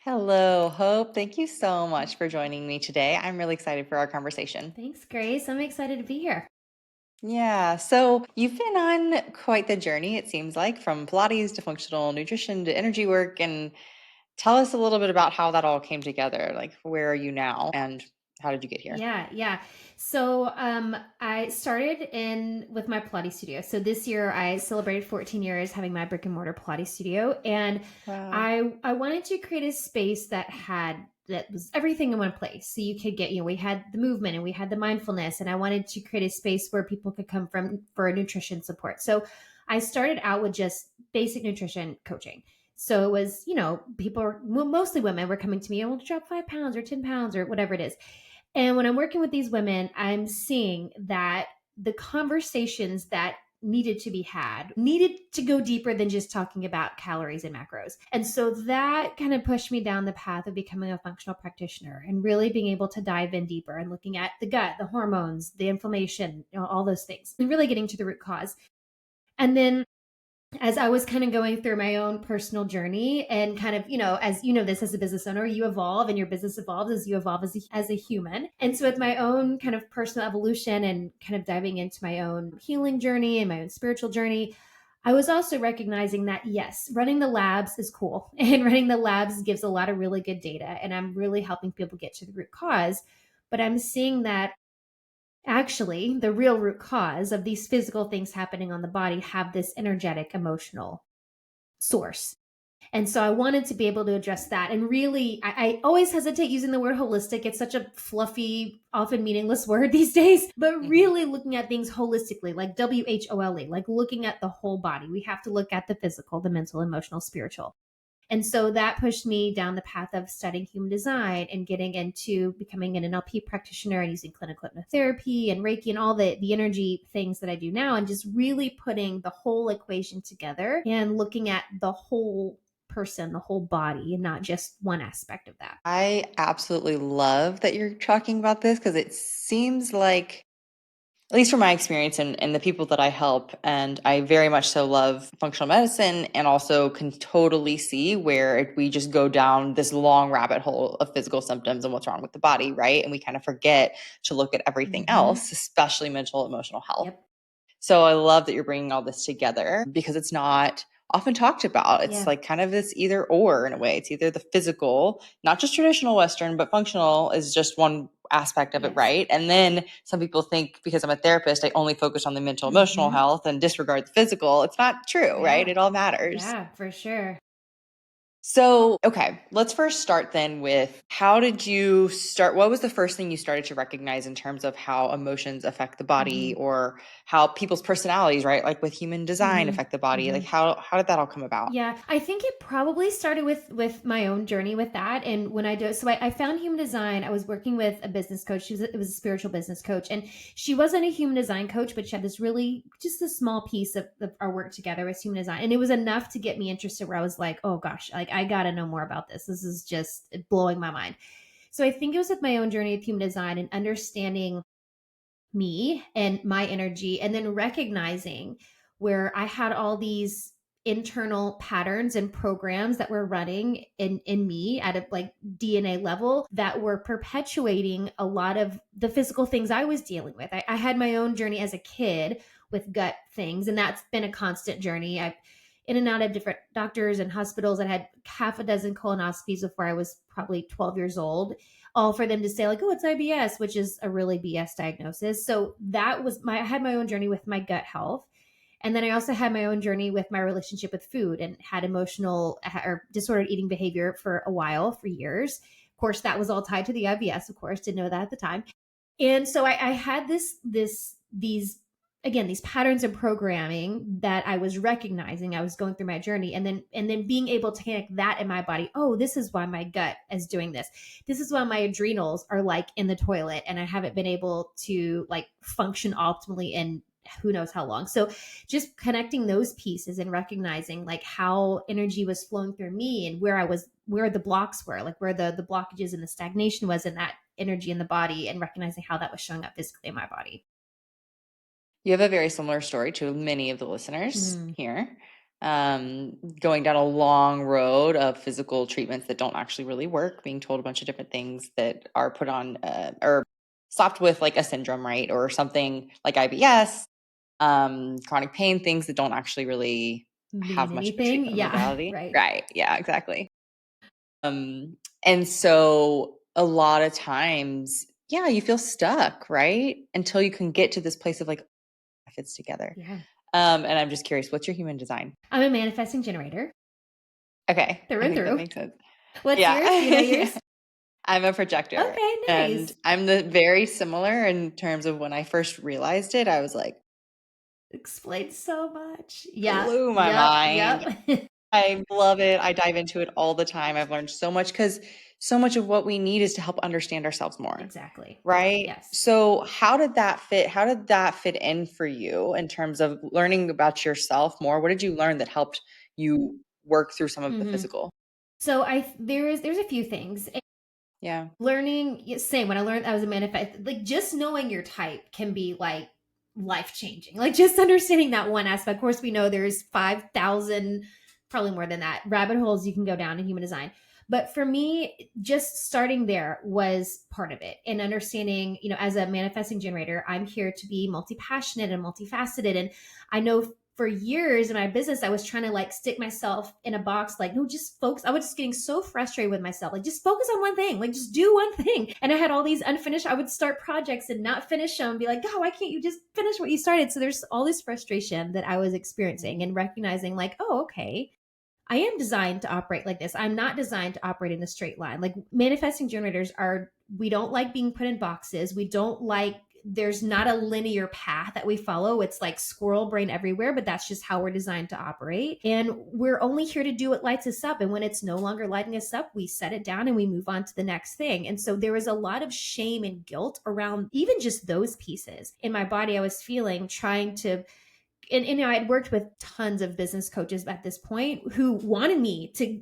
Hello, Hope. Thank you so much for joining me today. I'm really excited for our conversation. Thanks, Grace. I'm excited to be here. Yeah, so you've been on quite the journey, it seems like, from Pilates to functional nutrition to energy work. And tell us a little bit about how that all came together. Like, where are you now and how did you get here? Yeah. I started in with my Pilates studio. So this year I celebrated 14 years having my brick and mortar Pilates studio, and Wow. I wanted to create a space that was everything in one place. So you could get, we had the movement and we had the mindfulness, and I wanted to create a space where people could come from for nutrition support. So I started out with just basic nutrition coaching. So it was, people were mostly women were coming to me, I want to drop 5 pounds or 10 pounds or whatever it is. And when I'm working with these women, I'm seeing that the conversations that needed to be had needed to go deeper than just talking about calories and macros. And so that kind of pushed me down the path of becoming a functional practitioner and really being able to dive in deeper and looking at the gut, the hormones, the inflammation, all those things, and really getting to the root cause. And then as I was kind of going through my own personal journey and kind of, as you know, this as a business owner, you evolve and your business evolves as you evolve as a human. And so, with my own kind of personal evolution and kind of diving into my own healing journey and my own spiritual journey, I was also recognizing that, yes, running the labs is cool and running the labs gives a lot of really good data. And I'm really helping people get to the root cause. But I'm seeing that actually the real root cause of these physical things happening on the body have this energetic emotional source. And so I wanted to be able to address that. And really, I always hesitate using the word holistic. It's such a fluffy, often meaningless word these days, but Hmm. really looking at things holistically, like WHOLE, like looking at the whole body. We have to look at the physical, the mental, emotional, spiritual. And so that pushed me down the path of studying human design and getting into becoming an NLP practitioner and using clinical hypnotherapy and Reiki and all the energy things that I do now, and just really putting the whole equation together and looking at the whole person, the whole body, and not just one aspect of that. I absolutely love that you're talking about this because it seems like, at least from my experience and the people that I help, and I very much so love functional medicine and also can totally see where we just go down this long rabbit hole of physical symptoms and what's wrong with the body, right? And we kind of forget to look at everything Mm-hmm. else, especially mental, emotional health. Yep. So I love that you're bringing all this together because it's not often talked about. It's Yeah. like kind of this either or in a way. It's either the physical, not just traditional Western, but functional is just one aspect of it, Yes. right? And then some people think because I'm a therapist, I only focus on the mental, emotional Mm-hmm. health and disregard the physical. It's not true, right? Yeah. It all matters. Yeah, for sure. So, okay, let's first start then with how did you start? What was the first thing you started to recognize in terms of how emotions affect the body Mm-hmm. or how people's personalities, right? Like with human design Mm-hmm. affect the body? Like Mm-hmm. how did that all come about? Yeah, I think it probably started with my own journey with that. And when I do, so I found human design. I was working with a business coach. It was a spiritual business coach, and she wasn't a human design coach, but she had this really just a small piece of our work together as human design, and it was enough to get me interested. Where I was like, oh gosh, like I got to know more about this. This is just blowing my mind. So I think it was with my own journey of human design and understanding me and my energy, and then recognizing where I had all these internal patterns and programs that were running in me at a like DNA level that were perpetuating a lot of the physical things I was dealing with. I had my own journey as a kid with gut things, and that's been a constant journey. I've in and out of different doctors and hospitals. I had half a dozen colonoscopies before I was probably 12 years old, all for them to say like, oh, it's IBS, which is a really BS diagnosis. So that was I had my own journey with my gut health. And then I also had my own journey with my relationship with food and had emotional or disordered eating behavior for a while, for years. Of course, that was all tied to the IBS, of course, didn't know that at the time. And so I had these again these patterns of programming that I was recognizing. I was going through my journey, and then being able to connect that in my body. Oh, this is why my gut is doing this. This is why my adrenals are like in the toilet and I haven't been able to like function optimally in who knows how long. So just connecting those pieces and recognizing like how energy was flowing through me and where the blocks were, like where the blockages and the stagnation was in that energy in the body, and recognizing how that was showing up physically in my body. You have a very similar story to many of the listeners Mm. here. going down a long road of physical treatments that don't actually really work, being told a bunch of different things that are put on or stopped with like a syndrome, right? Or something like IBS, chronic pain, things that don't actually really Mean have much of a anything? treatment or Yeah, modality. right. Right. Yeah, exactly. And so a lot of times, yeah, you feel stuck, right? Until you can get to this place of like, it fits together. Yeah. And I'm just curious, what's your human design? I'm a manifesting generator Okay, through I and think that through. makes sense. What's yours? Do you know Yeah. Yeah. yours? I'm a projector, Okay, and nice. I'm the very similar in terms of when I first realized it, I was like, Explains so much. Yeah. blew my Yep. mind. Yep. I love it. I dive into it all the time. I've learned so much because so much of what we need is to help understand ourselves more, Exactly. right? Yes. So, how did that fit? How did that fit in for you in terms of learning about yourself more? What did you learn that helped you work through some of the Hmm. physical? So there's a few things. Yeah. Learning, same. When I learned I was a manifest, like just knowing your type can be like life changing. Like just understanding that one aspect. Of course, we know there's 5,000, probably more than that, rabbit holes you can go down in human design. But for me, just starting there was part of it, and understanding, as a manifesting generator, I'm here to be multi passionate and multifaceted. And I know for years in my business, I was trying to like stick myself in a box, like, no, just focus. I was just getting so frustrated with myself. Like, just focus on one thing, like, just do one thing. And I had all these unfinished, I would start projects and not finish them, and be like, God, why can't you just finish what you started? So there's all this frustration that I was experiencing, and recognizing, like, oh, okay, I am designed to operate like this. I'm not designed to operate in a straight line. Like manifesting generators are, we don't like being put in boxes. We don't like, there's not a linear path that we follow. It's like squirrel brain everywhere, but that's just how we're designed to operate. And we're only here to do what lights us up. And when it's no longer lighting us up, we set it down and we move on to the next thing. And so there was a lot of shame and guilt around even just those pieces in my body. I was feeling trying to, and I had worked with tons of business coaches at this point who wanted me to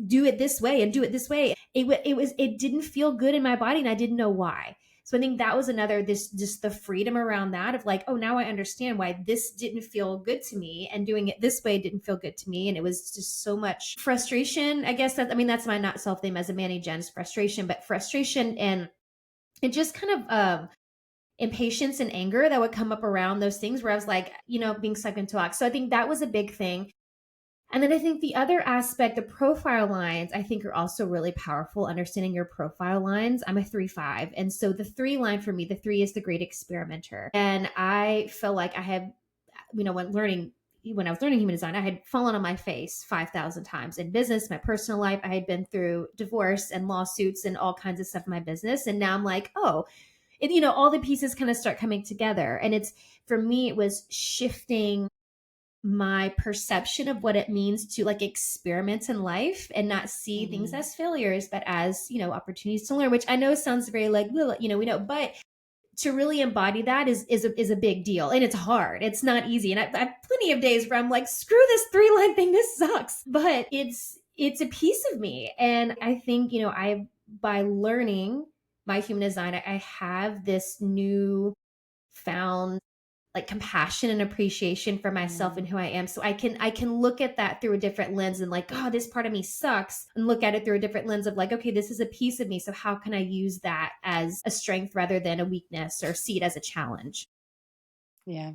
do it this way and do it this way. It didn't feel good in my body, and I didn't know why. So I think that was another, this, just the freedom around that of like, oh, now I understand why this didn't feel good to me, and doing it this way didn't feel good to me. And it was just so much frustration. I guess that's my not self name as a Manny Jen's frustration, but frustration, and it just kind of impatience and anger that would come up around those things where I was like, being sucked into wax. So I think that was a big thing. And then I think the other aspect, the profile lines, I think are also really powerful. Understanding your profile lines. I'm a 3-5. And so the 3 line for me, the 3 is the great experimenter. And I felt like I had, when I was learning human design, I had fallen on my face 5,000 times in business, my personal life. I had been through divorce and lawsuits and all kinds of stuff in my business. And now I'm like, oh, all the pieces kind of start coming together. And it's, for me, it was shifting my perception of what it means to like experiment in life and not see things Mhm. as failures, but as, opportunities to learn, which I know sounds very like, we know, but to really embody that is a big deal, and it's hard. It's not easy. And I have plenty of days where I'm like, screw this 3-line thing. This sucks. But it's a piece of me. And I think, by learning my human design, I have this new found like compassion and appreciation for myself and Mhm. who I am. So I can look at that through a different lens, and like, oh, this part of me sucks, and look at it through a different lens of like, okay, this is a piece of me. So how can I use that as a strength rather than a weakness, or see it as a challenge? Yeah.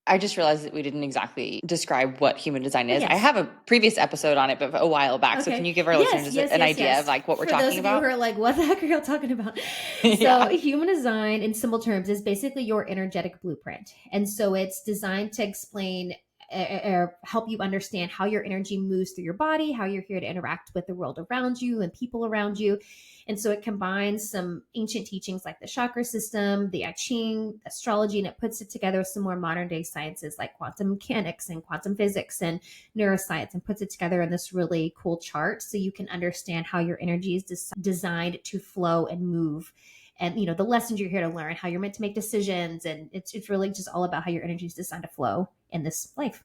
I just realized that we didn't exactly describe what human design Oh, is. I yes. have a previous episode on it, but a while back. So can Okay. you give our Yes, listeners yes, an yes, idea of yes. like what we're For those talking of you who about? are like, what the heck are y'all talking about? So, Yeah. human design in simple terms is basically your energetic blueprint. And so it's designed to explain or help you understand how your energy moves through your body, how you're here to interact with the world around you and people around you. And so it combines some ancient teachings like the chakra system, the I Ching, astrology, and it puts it together with some more modern day sciences like quantum mechanics and quantum physics and neuroscience, and puts it together in this really cool chart so you can understand how your energy is designed to flow and move. And the lessons you're here to learn, how you're meant to make decisions, and it's really just all about how your energy is designed to flow in this life.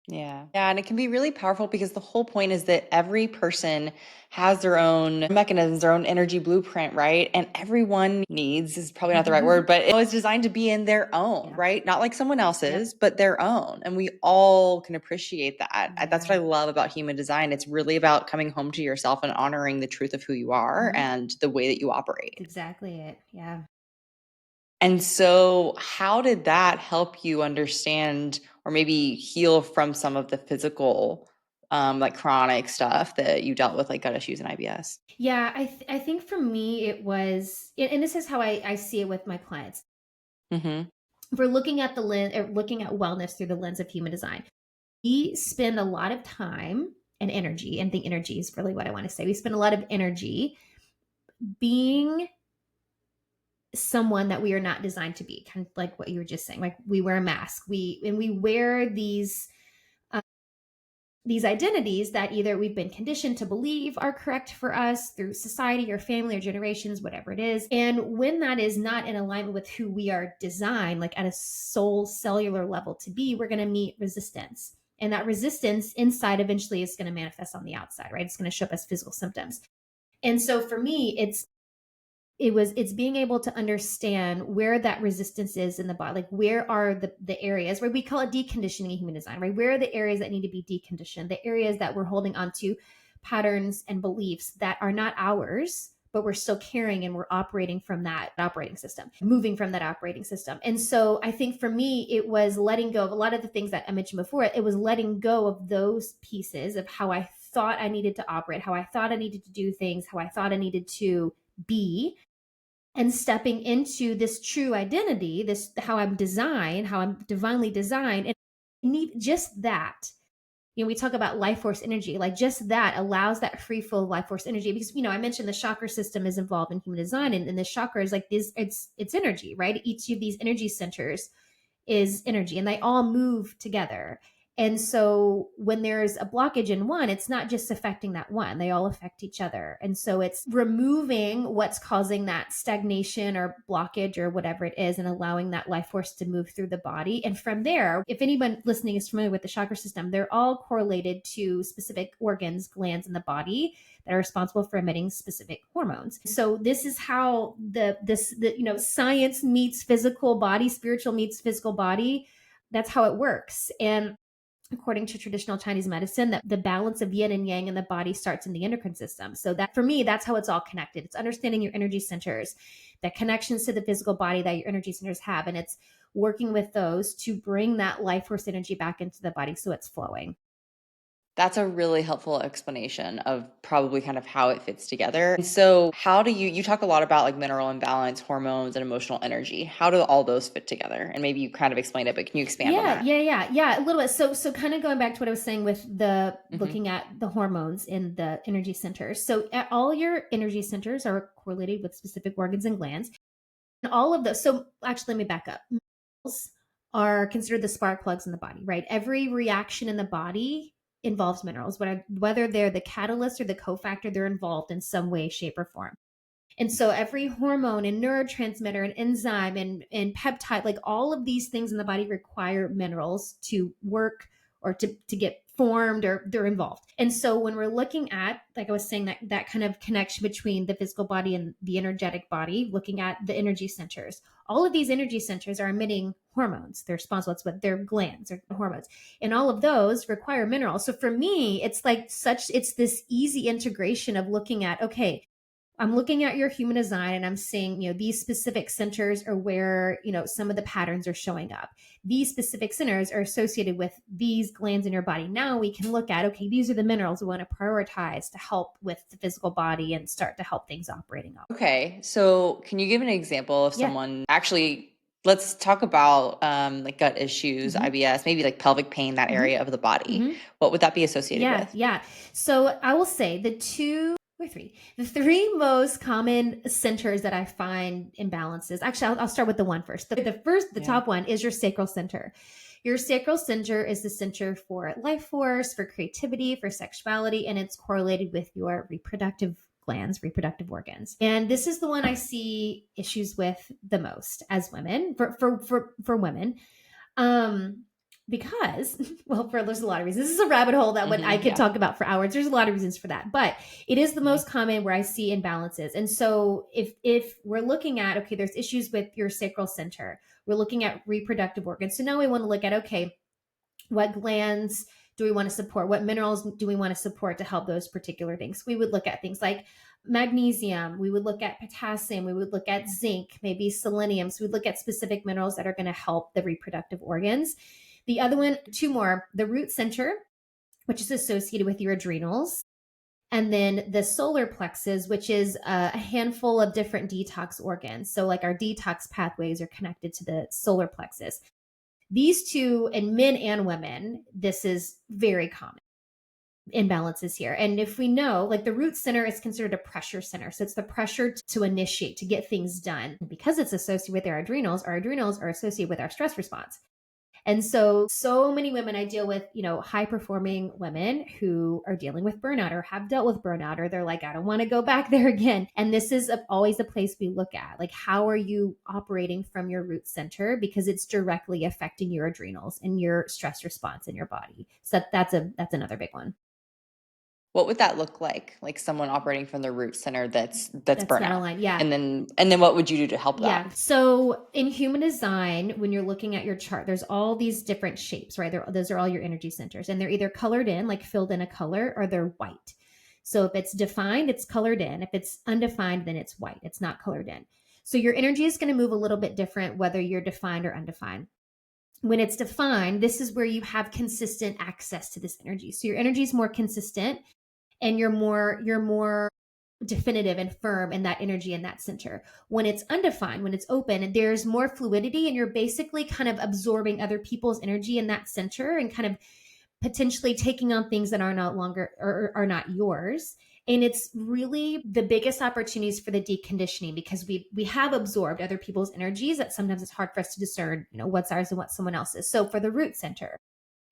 Yeah. Yeah. And it can be really powerful because the whole point is that every person has their own mechanisms, their own energy blueprint, right? And everyone needs is probably not the right word, but it's designed to be in their own, Yeah. right? Not like someone Yep. else's, but their own. And we all can appreciate that. That's what Yeah. I love about human design. It's really about coming home to yourself and honoring the truth of who you are Mhm. and the way that you operate. That's exactly it. Yeah. And so, how did that help you understand or maybe heal from some of the physical, like chronic stuff that you dealt with, like gut issues and IBS? Yeah, I think for me it was, and this is how I see it with my clients. Hmm. If we're looking at the lens, or looking at wellness through the lens of human design, we spend a lot of time and energy, and the energy is really what I want to say. We spend a lot of energy being someone that we are not designed to be, kind of like what you were just saying. Like we wear a mask, we wear uh, these identities that either we've been conditioned to believe are correct for us through society or family or generations, whatever it is. And when that is not in alignment with who we are designed, like at a soul cellular level to be, we're going to meet resistance. And that resistance inside eventually is going to manifest on the outside, right? It's going to show up as physical symptoms. And so for me, it's being able to understand where that resistance is in the body, like where are the areas where we call it deconditioning in human design, right? Where are the areas that need to be deconditioned, the areas that we're holding on to patterns and beliefs that are not ours, but we're still carrying, and we're operating from that operating system, moving from that operating system. And so I think for me, it was letting go of a lot of the things that I mentioned before. It was letting go of those pieces of how I thought I needed to operate, how I thought I needed to do things, how I thought I needed to be, and stepping into this true identity, this how I'm designed, how I'm divinely designed. And need just that. We talk about life force energy, like just that allows that free flow of life force energy. Because I mentioned the chakra system is involved in human design, and the chakra is like this, it's energy, right? Each of these energy centers is energy, and they all move together. And so when there's a blockage in one, it's not just affecting that one, they all affect each other. And so it's removing what's causing that stagnation or blockage or whatever it is, and allowing that life force to move through the body. And from there, if anyone listening is familiar with the chakra system, they're all correlated to specific organs, glands in the body that are responsible for emitting specific hormones. So this is how science meets physical body, spiritual meets physical body. That's how it works. And according to traditional Chinese medicine, that the balance of yin and yang in the body starts in the endocrine system. So that for me, that's how it's all connected. It's understanding your energy centers, the connections to the physical body that your energy centers have, and it's working with those to bring that life force energy back into the body so it's flowing. That's a really helpful explanation of probably kind of how it fits together. And so, how do you talk a lot about like mineral imbalance, hormones, and emotional energy? How do all those fit together? And maybe you kind of explained it, but can you expand on that? Yeah, a little bit. So kind of going back to what I was saying with the Hmm. looking at the hormones in the energy centers. So all your energy centers are correlated with specific organs and glands. And all of those. So actually, let me back up. Minerals are considered the spark plugs in the body, right? Every reaction in the body involves minerals. Whether they're the catalyst or the cofactor, they're involved in some way, shape, or form. And so every hormone and neurotransmitter and enzyme and peptide, like all of these things in the body require minerals to work or to get formed, or they're involved. And so when we're looking at, like I was saying, that kind of connection between the physical body and the energetic body, looking at the energy centers, all of these energy centers are emitting hormones. They're responsible. It's what their glands or hormones. And all of those require minerals. So for me, it's this easy integration of looking at, okay, I'm looking at your human design and I'm seeing, these specific centers are where, some of the patterns are showing up. These specific centers are associated with these glands in your body. Now we can look at, okay, these are the minerals we want to prioritize to help with the physical body and start to help things operating up. Okay, so can you give an example of Yeah. someone actually? Let's talk about like gut issues, Mm-hmm. IBS, maybe like pelvic pain, that Mm-hmm. area of the body. Mm-hmm. What would that be associated Yeah. with? Yeah. So I will say the three most common centers that I find imbalances. Actually, I'll start with the one first. The Yeah. top one is your sacral center. Your sacral center is the center for life force, for creativity, for sexuality, and it's correlated with your reproductive glands, reproductive organs. And this is the one I see issues with the most as women, for women. Um, Because, well, there's a lot of reasons. This is a rabbit hole that I could Yeah. talk about for hours. There's a lot of reasons for that, but it is the Mhm. most common where I see imbalances. And so if we're looking at, okay, there's issues with your sacral center, we're looking at reproductive organs. So now we want to look at, okay, what glands do we want to support? What minerals do we want to support to help those particular things? We would look at things like magnesium, we would look at potassium, we would look at zinc, maybe selenium. So we'd look at specific minerals that are going to help the reproductive organs. The other one, two more, the root center, which is associated with your adrenals, and then the solar plexus, which is a handful of different detox organs. So, like our detox pathways are connected to the solar plexus. These two, in men and women, this is very common imbalances here. And if we know, like the root center is considered a pressure center. So it's the pressure to initiate, to get things done. Because it's associated with our adrenals are associated with our stress response. And so many women I deal with, high performing women who are dealing with burnout or have dealt with burnout, or they're like, I don't want to go back there again. And this is always a place we look at. Like, how are you operating from your root center? Because it's directly affecting your adrenals and your stress response in your body. So that's another big one. What would that look like? Like someone operating from the root center that's That's not burnout. aligned. Yeah. And then what would you do to help Yeah. that? So in human design, when you're looking at your chart, there's all these different shapes, right? Those are all your energy centers, and they're either colored in, like filled in a color, or they're white. So if it's defined, it's colored in. If it's undefined, then it's white. It's not colored in. So your energy is going to move a little bit different whether you're defined or undefined. When it's defined, this is where you have consistent access to this energy. So your energy is more consistent, and you're more definitive and firm in that energy in that center. When it's undefined, when it's open, there's more fluidity, and you're basically kind of absorbing other people's energy in that center and kind of potentially taking on things that are not longer or are not yours. And it's really the biggest opportunities for the deconditioning, because we have absorbed other people's energies that sometimes it's hard for us to discern, what's ours and what someone else's. So for the root center,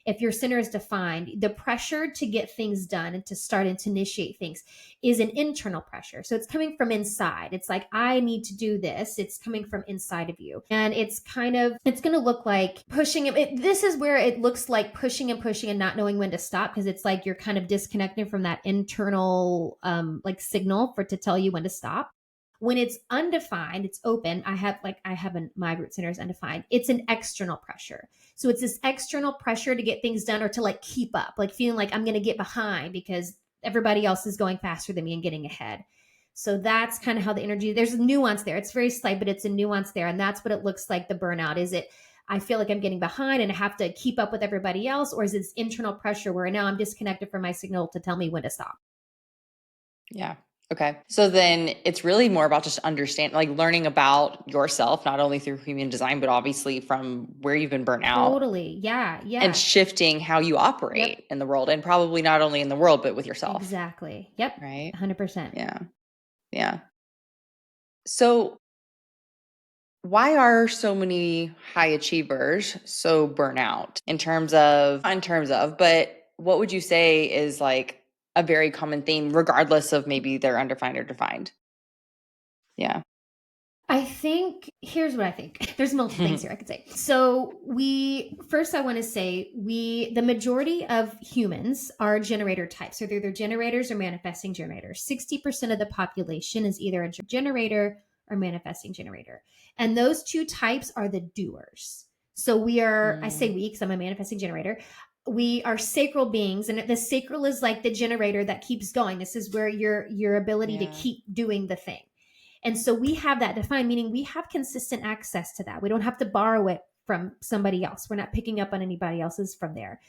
if your center is defined, the pressure to get things done and to start and to initiate things is an internal pressure. So it's coming from inside. It's like, I need to do this. It's coming from inside of you. And it's going to look like pushing it. This is where it looks like pushing and pushing and not knowing when to stop, because it's like you're kind of disconnected from that internal like signal to tell you when to stop. When it's undefined, it's open. My root center is undefined. It's an external pressure. So it's this external pressure to get things done or to like keep up, like feeling like I'm going to get behind because everybody else is going faster than me and getting ahead. So that's kind of how the energy, there's a nuance there. It's very slight, but it's a nuance there. And that's what it looks like. The burnout is it, I feel like I'm getting behind and I have to keep up with everybody else, or is it this internal pressure where now I'm disconnected from my signal to tell me when to stop? Yeah. Okay. So then it's really more about just learning about yourself, not only through human design, but obviously from where you've been burnt out, Totally. Yeah. and Yeah. shifting how you Yep. operate in the world, and probably not only in the world, but with yourself. Exactly. Yep. Right. 100%. Yeah. Yeah. So why are so many high achievers so burnout but what would you say is like a very common theme, regardless of maybe they're undefined or defined? Yeah. I think here's what I think. There's multiple things here I could say. So I want to say the majority of humans are generator types. So they're either generators or manifesting generators. 60% of the population is either a generator or manifesting generator. And those two types are the doers. So I say we because I'm a manifesting generator. We are sacral beings, and the sacral is like the generator that keeps going. This is where your ability to keep doing the thing. And so we have that defined, meaning we have consistent access to that. We don't have to borrow it from somebody else. We're not picking up on anybody else's from there.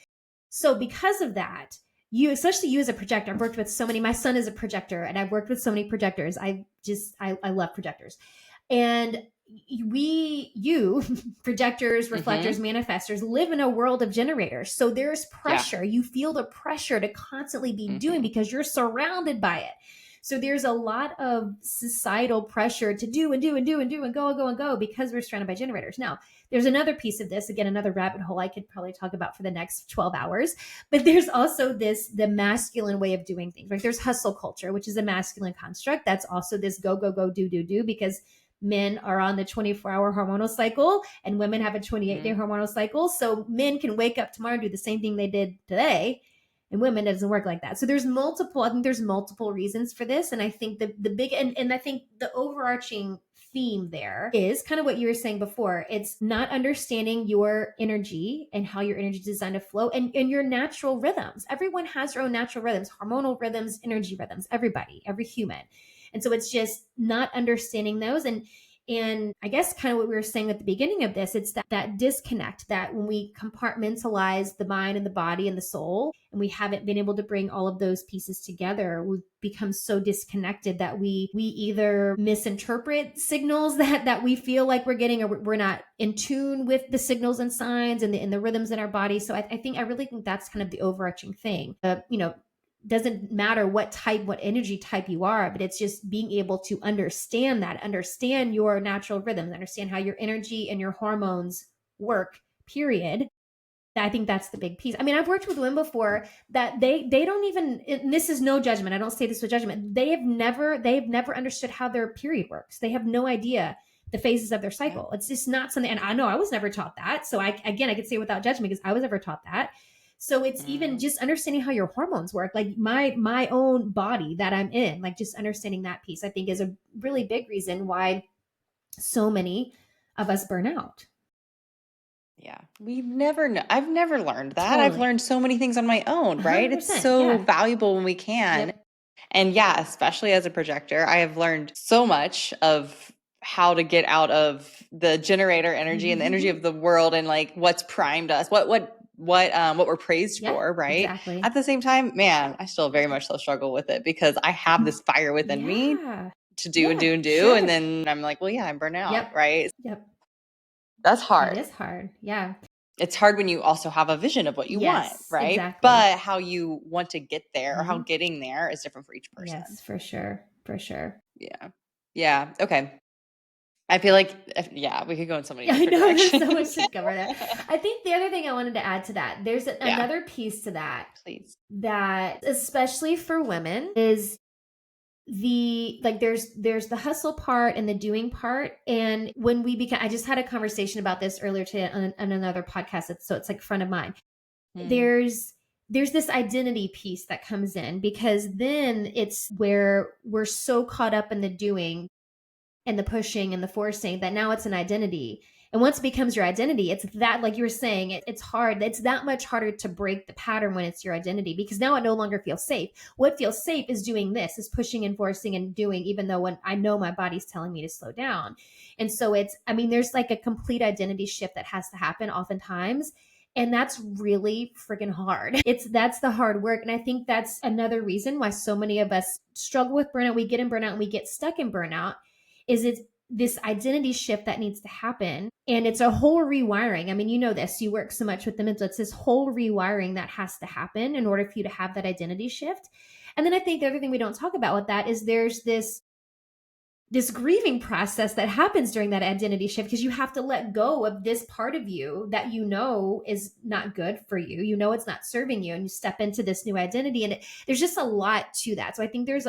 So because of that, especially you as a projector, I've worked with so many, my son is a projector, and I've worked with so many projectors. I love projectors. And projectors, reflectors, manifestors live in a world of generators. So there's pressure. You feel the pressure to constantly be doing because you're surrounded by it. So there's a lot of societal pressure to do and do and do and do and go and go and go because we're surrounded by generators. Now, there's another piece of this, again, another rabbit hole I could probably talk about for the next 12 hours, but there's also the masculine way of doing things. Like there's hustle culture, which is a masculine construct. That's also this go, go, go, do, do, do, because men are on the 24-hour hormonal cycle and women have a 28-day hormonal cycle. So men can wake up tomorrow and do the same thing they did today. And women, it doesn't work like that. So I think there's multiple reasons for this. And I think the big, and I think the overarching theme there is kind of what you were saying before. It's not understanding your energy and how your energy is designed to flow and your natural rhythms. Everyone has their own natural rhythms, hormonal rhythms, energy rhythms, everybody, every human. And so it's just not understanding those. And I guess kind of what we were saying at the beginning of this, it's that disconnect that when we compartmentalize the mind and the body and the soul, and we haven't been able to bring all of those pieces together, we've become so disconnected that we either misinterpret signals that we feel like we're getting, or we're not in tune with the signals and signs and the rhythms in our body. So I really think that's kind of the overarching thing. Doesn't matter what energy type you are, but it's just being able to understand your natural rhythms, understand how your energy and your hormones work, period. I think that's the big piece. I mean, I've worked with women before that they don't even, and this is no judgment, I don't say this with judgment, they've never understood how their period works. They have no idea the phases of their cycle. It's just not something, and I know I was never taught that. So I could say without judgment because I was never taught that. So it's even just understanding how your hormones work, like my own body that I'm in, like just understanding that piece, I think is a really big reason why so many of us burn out. Yeah. I've never learned that. I've Totally. learned so many things on my own, right? It's 100%. so Yeah. valuable when we can. Yep. And yeah, especially as a projector, I have learned so much of how to get out of the generator energy and the energy of the world and like what's primed us, what we're praised Yeah, for, right? exactly. At the same time, man, I still very much so struggle with it because I have this fire within me Yeah. to do and Yeah, do and do. sure. And then I'm like, well, yeah, I'm burnt out, Yep. right? Yep. That's That hard. is hard. Yeah. It's hard when you also have a vision of what you want, Yes, right? exactly. But how you want to get there or how getting there is different for each person. Yes, for sure. For sure. Yeah. Yeah. Okay. I feel like, yeah, we could go in so many Yeah, I different know there's directions. so much to cover there. I think the other thing I wanted to add to that, there's Yeah, another piece to that please. that especially for women is there's the hustle part and the doing part. And when we become, I just had a conversation about this earlier today on another podcast, so it's like front of mind. There's this identity piece that comes in, because then it's where we're so caught up in the doing and the pushing and the forcing that now it's an identity. And once it becomes your identity, it's that, like you were saying, it's hard. It's that much harder to break the pattern when it's your identity, because now it no longer feels safe. What feels safe is doing this, is pushing and forcing and doing, even though when I know my body's telling me to slow down. And so there's like a complete identity shift that has to happen oftentimes. And that's really freaking hard. That's the hard work. And I think that's another reason why so many of us struggle with burnout. We get in burnout and we get stuck in burnout, is it's this identity shift that needs to happen. And it's a whole rewiring. I mean, you know this, you work so much with them. It's this whole rewiring that has to happen in order for you to have that identity shift. And then I think the other thing we don't talk about with that is there's this grieving process that happens during that identity shift, because you have to let go of this part of you that you know is not good for you. You know it's not serving you, and you step into this new identity, and there's just a lot to that. So I think there's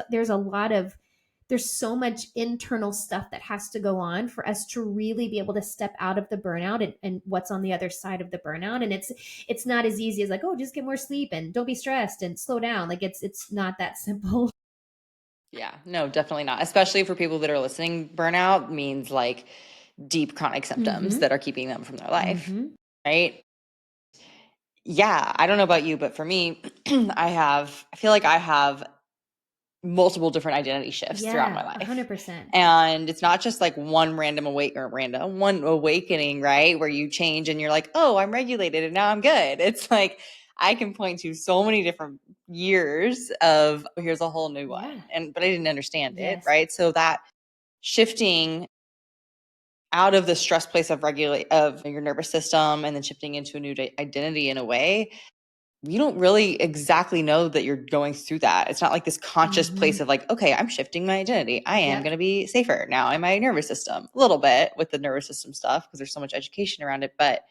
so much internal stuff that has to go on for us to really be able to step out of the burnout and what's on the other side of the burnout. And it's not as easy as like, oh, just get more sleep and don't be stressed and slow down. Like it's not that simple. Yeah, no, definitely not. Especially for people that are listening, burnout means like deep chronic symptoms that are keeping them from their life, right? Yeah, I don't know about you, but for me, I feel like I have multiple different identity shifts throughout my life. 100%. And it's not just like one one awakening, right? Where you change and you're like, oh, I'm regulated and now I'm good. It's like, I can point to so many different years of here's a whole new one. But I didn't understand it, right? So that shifting out of the stress place of your nervous system and then shifting into a new identity in a way, you don't really exactly know that you're going through that. It's not like this conscious place of like, okay, I'm shifting my identity. I am going to be safer now in my nervous system. A little bit with the nervous system stuff because there's so much education around it. But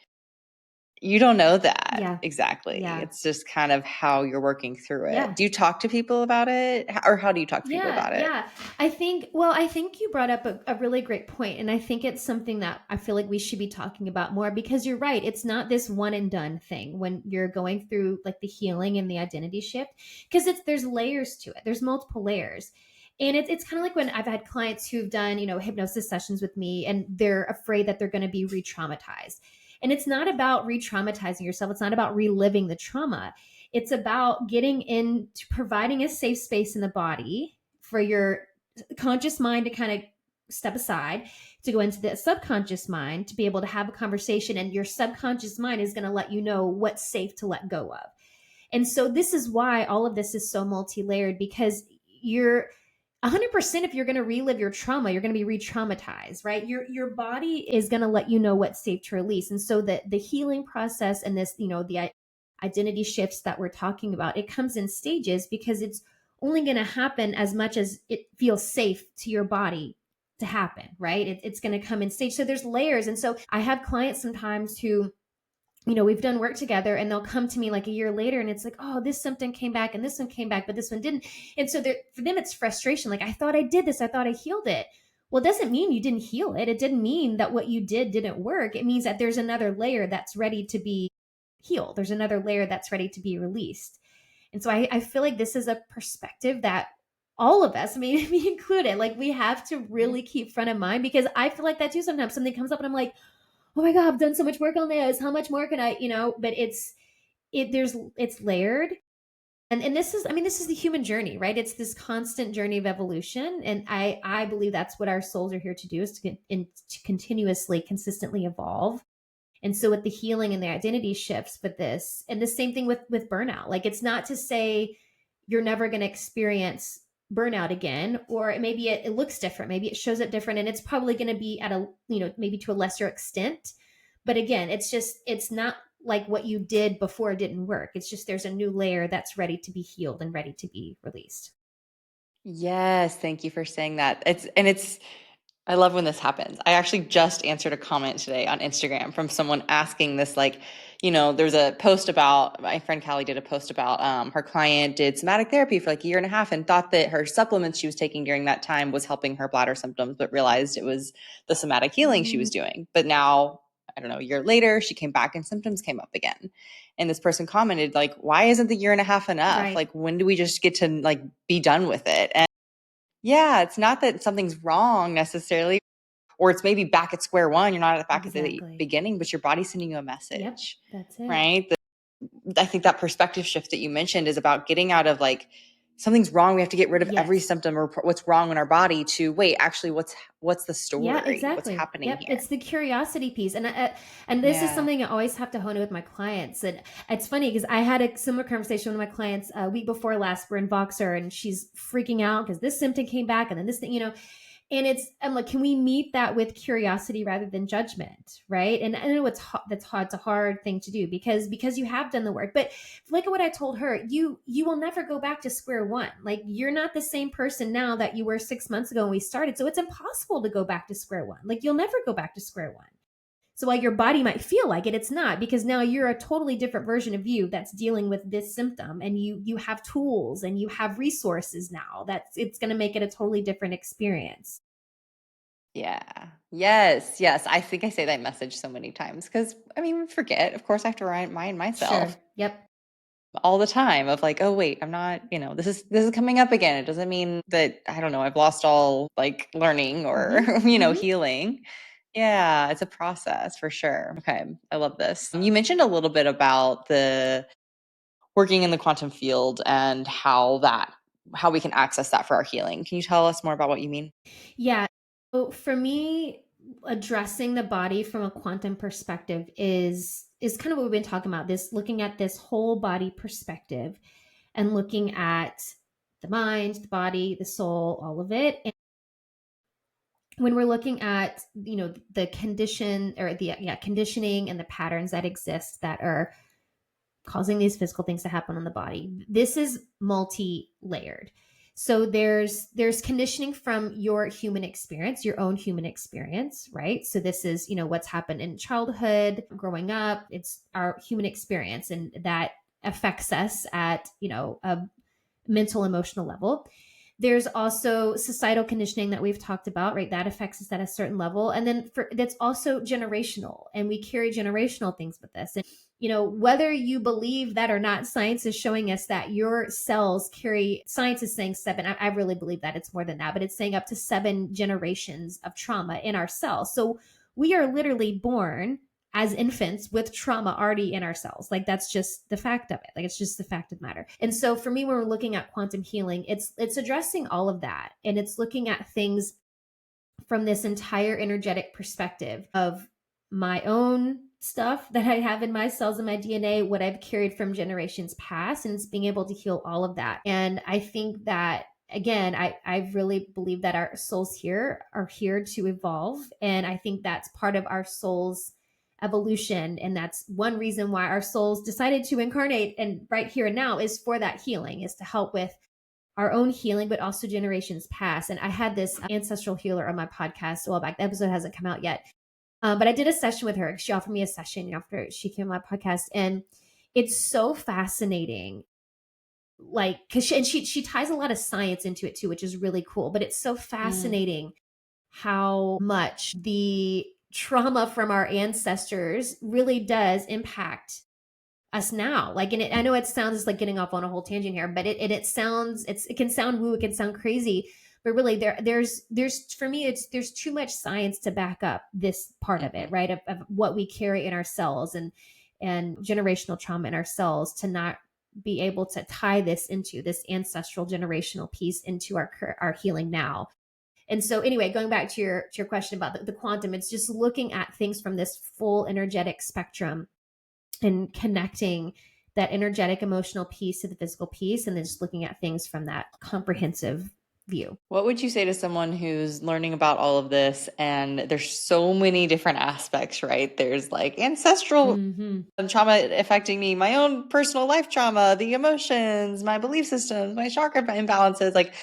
You don't know that. Yeah. Exactly. Yeah. It's just kind of how you're working through it. Yeah. Do you talk to people about it? Or how do you talk to people Yeah, about it? yeah. I think you brought up a really great point, and I think it's something that I feel like we should be talking about more because you're right. It's not this one and done thing when you're going through like the healing and the identity shift because there's layers to it. There's multiple layers. And it's kind of like when I've had clients who've done, hypnosis sessions with me and they're afraid that they're going to be re-traumatized. And it's not about re-traumatizing yourself. It's not about reliving the trauma. It's about getting into providing a safe space in the body for your conscious mind to kind of step aside to go into the subconscious mind to be able to have a conversation. And your subconscious mind is going to let you know what's safe to let go of. And so this is why all of this is so multi-layered because you're 100% if you're going to relive your trauma, you're going to be re-traumatized, right? Your body is going to let you know what's safe to release. And so the healing process and this, the identity shifts that we're talking about, it comes in stages because it's only going to happen as much as it feels safe to your body to happen, right? It's going to come in stage. So there's layers. And so I have clients sometimes who we've done work together and they'll come to me like a year later and it's like, oh, this symptom came back and this one came back, but this one didn't. And so for them, it's frustration. Like, I thought I did this. I thought I healed it. Well, it doesn't mean you didn't heal it. It didn't mean that what you did didn't work. It means that there's another layer that's ready to be healed. There's another layer that's ready to be released. And so I feel like this is a perspective that all of us, me included, like we have to really keep front of mind because I feel like that too. Sometimes something comes up and I'm like, oh my God, I've done so much work on this. How much more can I, but it's layered. And this is the human journey, right? It's this constant journey of evolution. And I believe that's what our souls are here to do is to continuously, consistently evolve. And so with the healing and the identity shifts with this, and the same thing with burnout, like it's not to say you're never going to experience burnout again, or maybe it looks different, maybe it shows up different, and it's probably going to be at a maybe to a lesser extent. But again, it's not like what you did before it didn't work. It's just there's a new layer that's ready to be healed and ready to be released. Yes, thank you for saying that. It's I love when this happens. I actually just answered a comment today on Instagram from someone asking this, like, there's a post about my friend Callie did a post about her client did somatic therapy for like a year and a half and thought that her supplements she was taking during that time was helping her bladder symptoms, but realized it was the somatic healing she Mm, was doing. But now, I don't know, a year later, she came back and symptoms came up again. And this person commented, like, why isn't the year and a half enough? right. Like, when do we just get to like be done with it? And yeah, it's not that something's wrong necessarily, or it's maybe back at square one. You're not back at the Exactly. beginning, but your body's sending you a Yep. message, That's it. right? I think that perspective shift that you mentioned is about getting out of like something's wrong. We have to get rid of every Yes. symptom or what's wrong in our body to wait. Actually, what's the Yeah, story? What's exactly. happening Yep, here? it's the curiosity piece, and this is Yeah. something I always have to hone in with my clients. And it's funny because I had a similar conversation with my clients a week before last. We're in Voxer, and she's freaking out because this symptom came back, and then this thing, and I'm like, can we meet that with curiosity rather than judgment, right? And I know that's hard. It's a hard thing to do because you have done the work. But look at what I told her. You will never go back to square one. Like, you're not the same person now that you were 6 months ago when we started. So it's impossible to go back to square one. Like, you'll never go back to square one. So while your body might feel like it's not, because now you're a totally different version of you that's dealing with this symptom, and you have tools and you have resources now. That's It's going to make it a totally different experience. Yeah. Yes. Yes. I think I say that message so many times because I mean, we forget. Of course, I have to remind myself Sure. Yep. all the time of like, oh wait, I'm not, this is coming up again. It doesn't mean that I don't know, I've lost all like learning or, Mm-hmm. Mm-hmm. healing. Yeah, it's a process for sure. Okay, I love this. You mentioned a little bit about the working in the quantum field and how we can access that for our healing. Can you tell us more about what you mean? Yeah. So for me, addressing the body from a quantum perspective is kind of what we've been talking about. This looking at this whole body perspective and looking at the mind, the body, the soul, all of it. And when we're looking at the condition or the conditioning and the patterns that exist that are causing these physical things to happen on the body, this is multi-layered. So there's conditioning from your human experience, your own human experience, right? So this is, what's happened in childhood, growing up, it's our human experience, and that affects us at, a mental emotional level. There's also societal conditioning that we've talked about, right? That affects us at a certain level. And then that's also generational, and we carry generational things with us. And, whether you believe that or not, science is showing us that your cells carry, science is saying seven, I really believe that it's more than that, but it's saying up to 7 generations of trauma in our cells. So we are literally born as infants with trauma already in our cells. Like that's just the fact of it. Like it's just the fact of the matter. And so for me, when we're looking at quantum healing, it's addressing all of that. And it's looking at things from this entire energetic perspective of my own stuff that I have in my cells and my DNA, what I've carried from generations past, and it's being able to heal all of that. And I think that again, I really believe that our souls here are here to evolve. And I think that's part of our souls evolution. And that's one reason why our souls decided to incarnate and right here and now is for that healing, is to help with our own healing, but also generations past. And I had this ancestral healer on my podcast a while back. The episode hasn't come out yet. But I did a session with her. She offered me a session after she came on my podcast. And it's so fascinating. Like, cause she ties a lot of science into it too, which is really cool. But it's so fascinating how much the trauma from our ancestors really does impact us now. Like, and I know it sounds like getting off on a whole tangent here, but it can sound woo, it can sound crazy, but really there's for me, there's too much science to back up this part of it, right? Of what we carry in ourselves and generational trauma in ourselves, to not be able to tie this into this ancestral generational piece into our healing now. And so anyway, going back to your question about the quantum, it's just looking at things from this full energetic spectrum and connecting that energetic emotional piece to the physical piece, and then just looking at things from that comprehensive view. What would you say to someone who's learning about all of this and there's so many different aspects, right? There's like ancestral trauma affecting me, my own personal life trauma, the emotions, my belief systems, my chakra imbalances. Like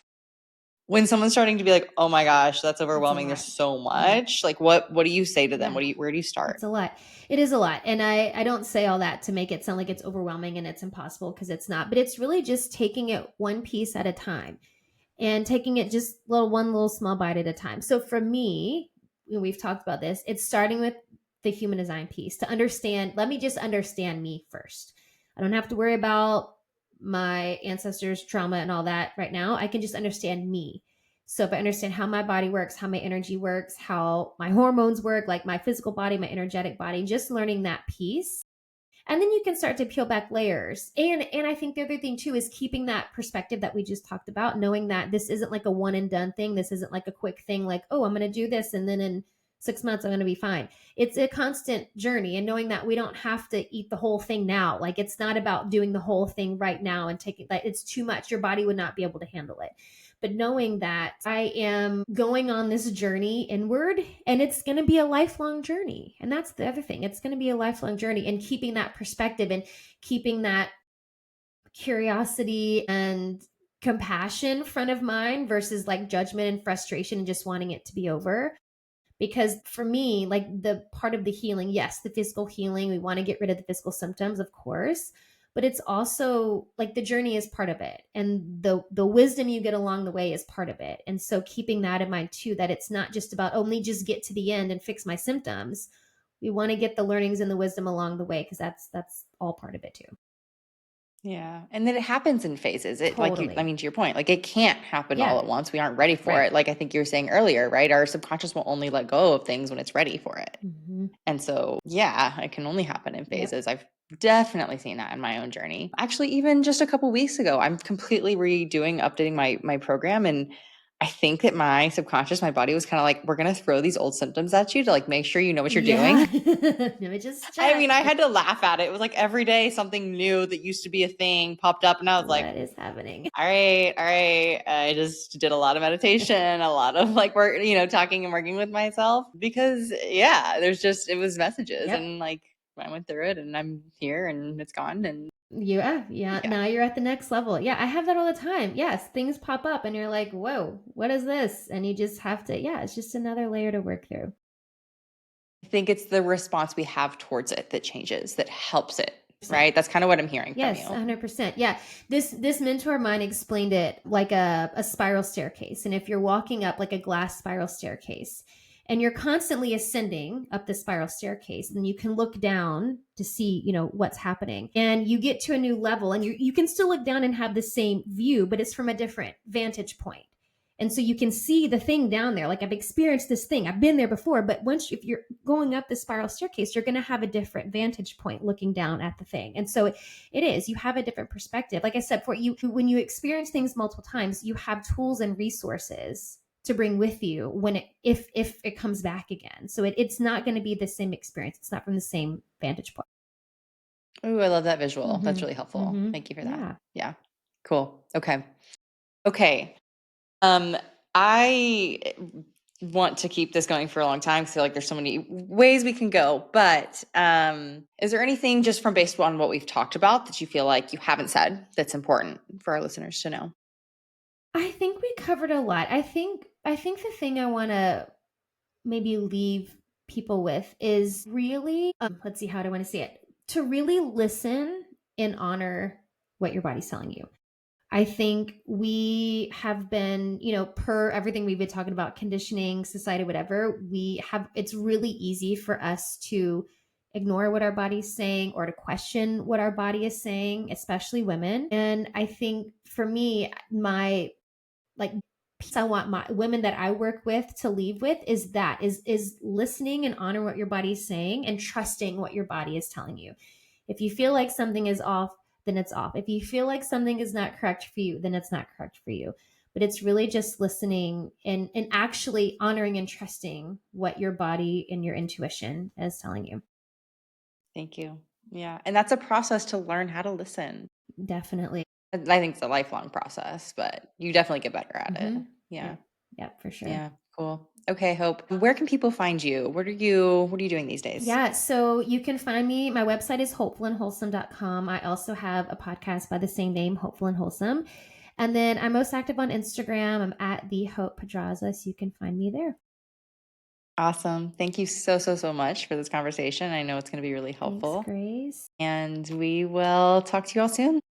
when someone's starting to be like, oh my gosh, that's overwhelming. There's so much. Like what do you say to them? Where do you start? It's a lot. It is a lot. And I don't say all that to make it sound like it's overwhelming and it's impossible, because it's not. But it's really just taking it one piece at a time and taking it just one little small bite at a time. So for me, we've talked about this, it's starting with the human design piece to understand. Let me just understand me first. I don't have to worry about my ancestors' trauma and all that right now. I can just understand me. So if I understand how my body works, how my energy works, how my hormones work, like my physical body, my energetic body, just learning that piece. And then you can start to peel back layers. And I think the other thing too is keeping that perspective that we just talked about, knowing that this isn't like a one and done thing. This isn't like a quick thing like, oh, I'm going to do this and then in 6 months I'm going to be fine. It's a constant journey, and knowing that we don't have to eat the whole thing now. Like it's not about doing the whole thing right now and taking that. It's too much. Your body would not be able to handle it. But knowing that I am going on this journey inward, and it's going to be a lifelong journey. And that's the other thing. It's going to be a lifelong journey, and keeping that perspective and keeping that curiosity and compassion front of mind versus like judgment and frustration and just wanting it to be over. Because for me, like the part of the healing, yes, the physical healing, we want to get rid of the physical symptoms, of course, but it's also like the journey is part of it, and the wisdom you get along the way is part of it. And so keeping that in mind too, that it's not just about only just get to the end and fix my symptoms. We want to get the learnings and the wisdom along the way, because that's all part of it too. Yeah. And then it happens in phases. It Totally. to your point, like it can't happen all Yeah. at once. We aren't ready for Right. it. Like I think you were saying earlier, right? Our subconscious will only let go of things when it's ready for it. And so, yeah, it can only happen in Yep. phases. I've definitely seen that in my own journey. Actually, even just a couple weeks ago, I'm completely updating my program, and I think that my subconscious, my body was kind of like, we're going to throw these old symptoms at you to like make sure you know what you're doing. Let me just I check. mean, I had to laugh at it. It was like every day something new that used to be a thing popped up, and I was like, What is happening? all right, all right. I just did a lot of meditation, a lot of like work, talking and working with myself, because yeah, it was messages. Yep. And like I went through it and I'm here and it's gone. And Yeah. Yeah. Now you're at the next level. Yeah, I have that all the time. Yes, things pop up and you're like, whoa, what is this? And you just have to, yeah, it's just another layer to work through. I think it's the response we have towards it that changes, that helps it, right? That's kind of what I'm hearing from Yes, you. 100%. Yeah. This mentor of mine explained it like a spiral staircase. And if you're walking up like a glass spiral staircase and you're constantly ascending up the spiral staircase, then you can look down to see, what's happening. And you get to a new level and you can still look down and have the same view, but it's from a different vantage point. And so you can see the thing down there. Like I've experienced this thing, I've been there before. But if you're going up the spiral staircase, you're going to have a different vantage point looking down at the thing. And so it is, you have a different perspective. Like I said, for you, when you experience things multiple times, you have tools and resources to bring with you when if it comes back again. So it's not going to be the same experience. It's not from the same vantage point. Ooh, I love that visual. That's Mm-hmm. really helpful. Mm-hmm. Thank you for that. Yeah. Yeah. Cool. Okay. Okay. I want to keep this going for a long time. 'Cause I feel like there's so many ways we can go. But is there anything just from based on what we've talked about that you feel like you haven't said that's important for our listeners to know? I think we covered a lot. I think the thing I want to maybe leave people with is really let's see, how do I want to say it, to really listen and honor what your body's telling you. I think we have been, per everything we've been talking about, conditioning, society, whatever, it's really easy for us to ignore what our body's saying or to question what our body is saying, especially women. And I think for me, my like piece I want my women that I work with to leave with is listening and honor what your body's saying and trusting what your body is telling you. If you feel like something is off, then it's off. If you feel like something is not correct for you, then it's not correct for you. But it's really just listening and actually honoring and trusting what your body and your intuition is telling you. Thank you. Yeah. And that's a process to learn how to listen. Definitely. I think it's a lifelong process, but you definitely get better at it. Mm-hmm. Yeah. Yep. Yep, for sure. Yeah. Cool. Okay, Hope. Where can people find you? What are you doing these days? Yeah, so you can find me. My website is hopefulandwholesome.com. I also have a podcast by the same name, Hopeful and Wholesome. And then I'm most active on Instagram. I'm at the Hope Pedraza, so you can find me there. Awesome. Thank you so, so, so much for this conversation. I know it's going to be really Thanks, helpful. Grace. And we will talk to you all soon.